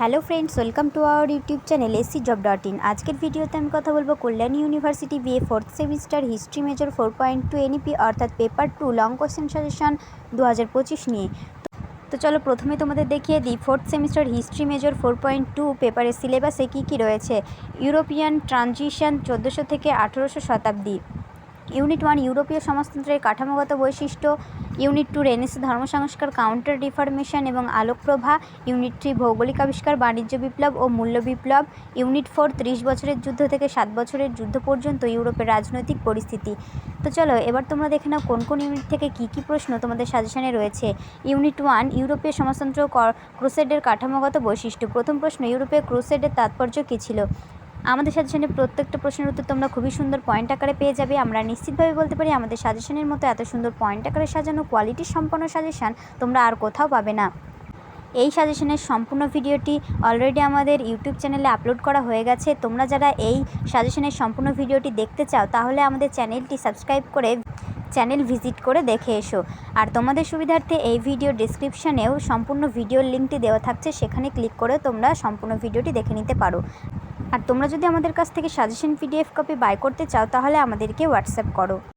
Hello friends, welcome to our YouTube channel SCJob.in। আজকের ভিডিওতে আমি কথা বলবো Kalyani university BA 4th semester history major 4.2 NEP অর্থাৎ পেপার 2 লং কোশ্চেন সাজেশন 2025 নিয়ে। তো চলো প্রথমে তোমাদের দেখিয়ে দিই 4th সেমিস্টার হিস্ট্রি মেজর 4.2 পেপারের সিলেবাসে কী রয়েছে। ইউরোপিয়ান ট্রানজিশন 1400 থেকে 1800 শতাব্দী। ইউনিট 1 ইউরোপীয় সমাজতন্ত্রের কাঠামোগত বৈশিষ্ট্য। ইউনিট 2 রেনেসাঁ ধর্মসংস্কার, কাউন্টার রিফরমেশন এবং আলোকপ্রভা। ইউনিট 3 ভৌগোলিক আবিষ্কার, বাণিজ্য বিপ্লব ও মূল্য বিপ্লব। ইউনিট 4 30 বছরের যুদ্ধ থেকে 7 বছরের যুদ্ধ পর্যন্ত ইউরোপের রাজনৈতিক পরিস্থিতি। তো চলো এবার তোমরা দেখে নাও কোন কোন ইউনিট থেকে কী প্রশ্ন তোমাদের সাজেশনে রয়েছে। ইউনিট 1 ইউরোপীয় সমাজতন্ত্র ক্রুসেডের কাঠামোগত বৈশিষ্ট্য। প্রথম প্রশ্ন, ইউরোপীয় ক্রুসেডের তাৎপর্য কী ছিল। আমাদের সাজেশনে প্রত্যেকটা প্রশ্নের উত্তর তোমরা খুবই সুন্দর পয়েন্ট আকারে পেয়ে যাবে। আমরা নিশ্চিতভাবে বলতে পারি আমাদের সাজেশনের মতো এত সুন্দর পয়েন্ট আকারে সাজানো কোয়ালিটি সম্পন্ন সাজেশন তোমরা আর কোথাও পাবে না। এই সাজেশনের সম্পূর্ণ ভিডিওটি অলরেডি আমাদের ইউটিউব চ্যানেলে আপলোড করা হয়ে গেছে। তোমরা যারা এই সাজেশনের সম্পূর্ণ ভিডিওটি দেখতে চাও তাহলে আমাদের চ্যানেলটি সাবস্ক্রাইব করে চ্যানেল ভিজিট করে দেখে এসো। আর তোমাদের সুবিধার্থে এই ভিডিও ডেসক্রিপশানেও সম্পূর্ণ ভিডিওর লিঙ্কটি দেওয়া থাকছে, সেখানে ক্লিক করে তোমরা সম্পূর্ণ ভিডিওটি দেখে নিতে পারো। আর তোমরা যদি আমাদের কাছ থেকে সাজেশন PDF কপি বাই করতে চাও তাহলে আমাদেরকে হোয়াটসঅ্যাপ করো।